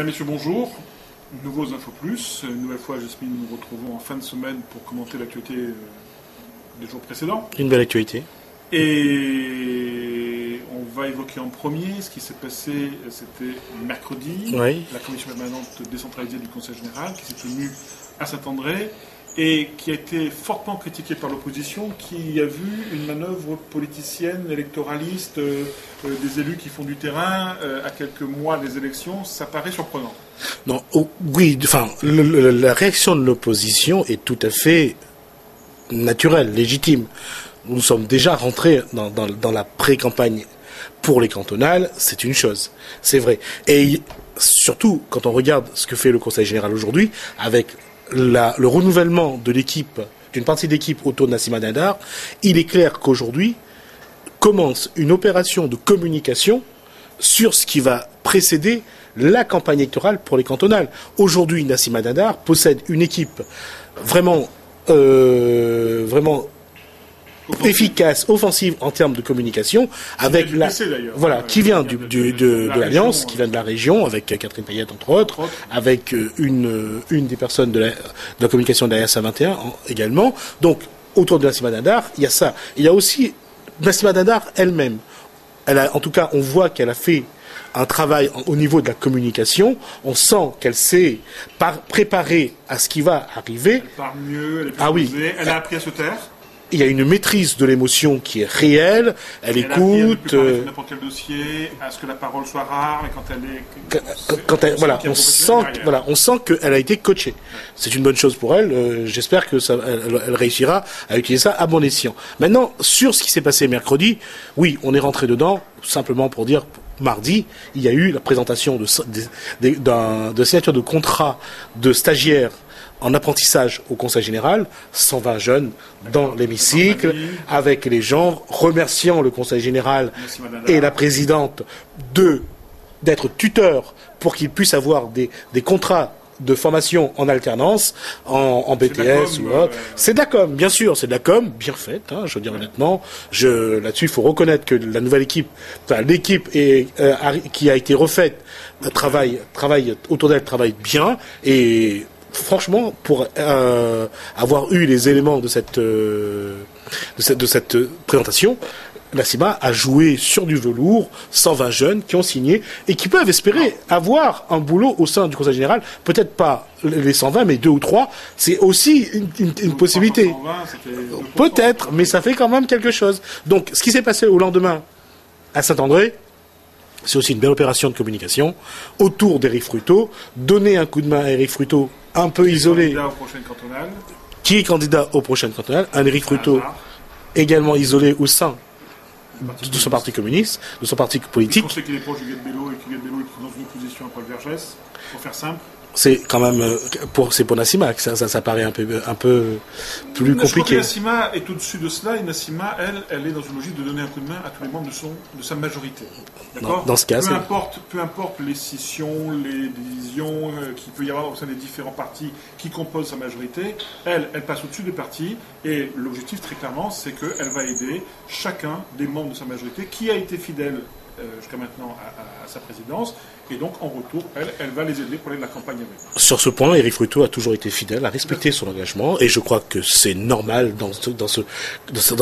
Mesdames, Messieurs, bonjour. Nouveaux Infos Plus. Une nouvelle fois, Jasmine, nous nous retrouvons en fin de semaine pour commenter l'actualité des jours précédents. Une belle actualité. Et on va évoquer en premier ce qui s'est passé, c'était mercredi, Oui. la commission permanente décentralisée du Conseil général qui s'est tenue à Saint-André et qui a été fortement critiquée par l'opposition qui a vu une manœuvre politicienne, électoraliste, des élus qui font du terrain à quelques mois des élections. Ça paraît surprenant. Non, oui, enfin, la réaction de l'opposition est tout à fait naturelle, légitime. Nous sommes déjà rentrés dans la pré-campagne pour les cantonales, c'est une chose, c'est vrai. Et surtout, quand on regarde ce que fait le Conseil général aujourd'hui, avec le renouvellement de l'équipe, d'une partie d'équipe autour de Nassima Dindar, il est clair qu'aujourd'hui commence une opération de communication sur ce qui va précéder la campagne électorale pour les cantonales. Aujourd'hui, Nassima Dindar possède une équipe vraiment efficace, offensive en termes de communication, avec qui vient de l'Alliance, qui vient de la région, avec Catherine Payette entre autres, avec une des personnes de la communication de la RSA21 également. Donc, autour de Nassima Dindar, il y a ça. Il y a aussi Nassima Dindar elle-même. En tout cas, on voit qu'elle a fait un travail au niveau de la communication. On sent qu'elle s'est préparée à ce qui va arriver. Elle parle mieux, elle est plus elle a appris à se taire. Il y a une maîtrise de l'émotion qui est réelle, elle écoute. Elle a n'importe quel dossier, à ce que la parole soit rare, mais on sent qu'elle a été coachée. C'est une bonne chose pour elle. J'espère que elle réussira à utiliser ça à bon escient. Maintenant, sur ce qui s'est passé mercredi, oui, on est rentré dedans simplement pour dire. Mardi, il y a eu la présentation de signature de contrat de stagiaires en apprentissage au Conseil général, 120 jeunes dans l'hémicycle, avec les gens remerciant le Conseil général et la présidente d'être tuteurs pour qu'ils puissent avoir des contrats de formation en alternance, en BTS ou autre. C'est de la com, bien sûr, c'est de la com, bien faite, je veux dire honnêtement. Là-dessus, il faut reconnaître que la nouvelle équipe, l'équipe qui a été refaite, travaille autour d'elle, travaille bien, et franchement, pour avoir eu les éléments de cette présentation, Nassima a joué sur du velours, 120 jeunes qui ont signé et qui peuvent espérer avoir un boulot au sein du Conseil général. Peut-être pas les 120, mais 2 ou 3. C'est aussi une possibilité. 120, peut-être, mais ça fait quand même quelque chose. Donc, ce qui s'est passé au lendemain à Saint-André, c'est aussi une belle opération de communication autour d'Éric Fruto. Donner un coup de main à Éric Fruto, un peu isolé. Qui est candidat aux prochaines cantonales. Un Éric Fruto également isolé au sein de son parti communiste, de son parti politique. On sait qu'il est proche du Guet-Bello et que Guet-Bello est dans une opposition à Paul Vergès, pour faire simple. C'est quand même pour Nassima que ça paraît un peu plus compliqué. Je crois que Nassima est au-dessus de cela et Nassima, elle est dans une logique de donner un coup de main à tous les membres de sa majorité. D'accord ? Dans ce cas, peu importe les scissions, les divisions qu'il peut y avoir au sein des différents partis qui composent sa majorité, elle passe au-dessus des partis et l'objectif très clairement, c'est qu'elle va aider chacun des membres de sa majorité qui a été fidèle jusqu'à maintenant à sa présidence, et donc en retour, elle va les aider pour aller de la campagne avec. Sur ce point, Éric Fruto a toujours été fidèle, a respecté son engagement, et je crois que c'est normal dans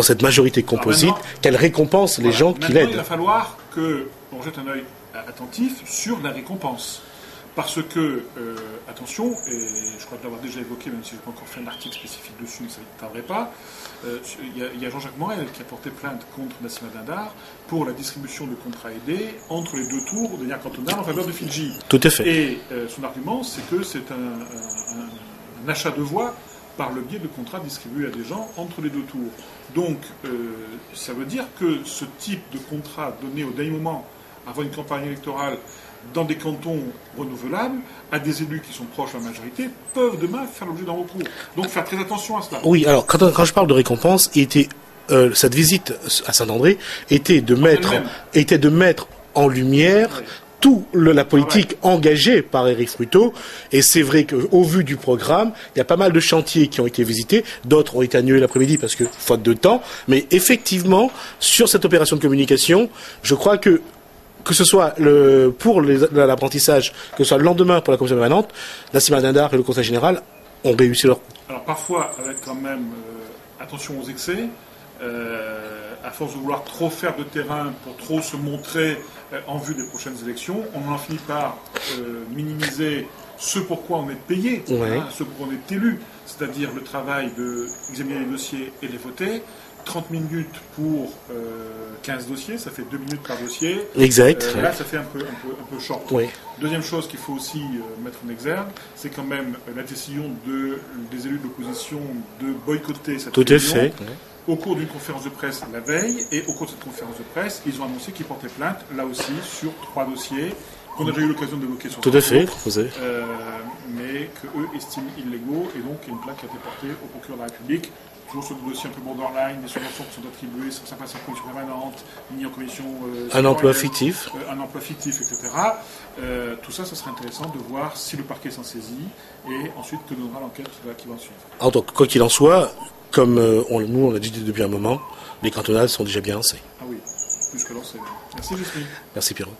cette majorité composite qu'elle récompense les gens qui l'aident. Il va falloir qu'on jette un œil attentif sur la récompense. Parce que, attention, et je crois l'avoir déjà évoqué, même si je n'ai pas encore fait un article spécifique dessus, mais ça ne tarderait pas, il y a Jean-Jacques Morel qui a porté plainte contre Nassima Dindar pour la distribution de contrats aidés entre les 2 tours de dernière cantonale en faveur de Fidji. Tout à fait. Et son argument, c'est que c'est un achat de voix par le biais de contrats distribués à des gens entre les 2 tours. Donc, ça veut dire que ce type de contrat donné au dernier moment, avant une campagne électorale, dans des cantons renouvelables, à des élus qui sont proches de la majorité, peuvent demain faire l'objet d'un recours. Donc faire très attention à cela. Oui, alors quand je parle de récompense, cette visite à Saint-André était de mettre en lumière toute la politique engagée par Éric Fruto. Et c'est vrai qu'au vu du programme, il y a pas mal de chantiers qui ont été visités. D'autres ont été annulés l'après-midi parce que faute de temps. Mais effectivement, sur cette opération de communication, je crois que que ce soit pour l'apprentissage, que ce soit le lendemain pour la commission permanente, Nassim Al-Dindar et le Conseil général ont réussi leur coup. Alors parfois, avec quand même attention aux excès, à force de vouloir trop faire de terrain pour trop se montrer en vue des prochaines élections, on en finit par minimiser ce pourquoi on est payé, ce pourquoi on est élu, c'est-à-dire le travail d'examiner les dossiers et les voter. 30 minutes pour 15 dossiers, ça fait 2 minutes par dossier. Exact. Là, ça fait un peu short. Oui. Deuxième chose qu'il faut aussi mettre en exergue, c'est quand même la décision des élus de l'opposition de boycotter cette réunion. Tout à fait. Au cours d'une conférence de presse la veille, et au cours de cette conférence de presse, ils ont annoncé qu'ils portaient plainte, là aussi, sur 3 dossiers qu'on a déjà eu l'occasion d'évoquer sur Tout à fait, mais qu'eux estiment illégaux, et donc il y a une plainte qui a été portée au procureur de la République, toujours sur des dossiers un peu borderline, des subventions qui sont attribuées sans ça passe en commission permanente, ni en commission... un emploi fictif. Un emploi fictif, etc. Tout ça, ça serait intéressant de voir si le parquet s'en saisit, et ensuite que donnera l'enquête qui va suivre. Alors, donc, quoi qu'il en soit, comme nous on l'a dit depuis un moment, les cantonales sont déjà bien lancées. Ah oui, plus que lancées. Merci Justine. Merci Pierrot.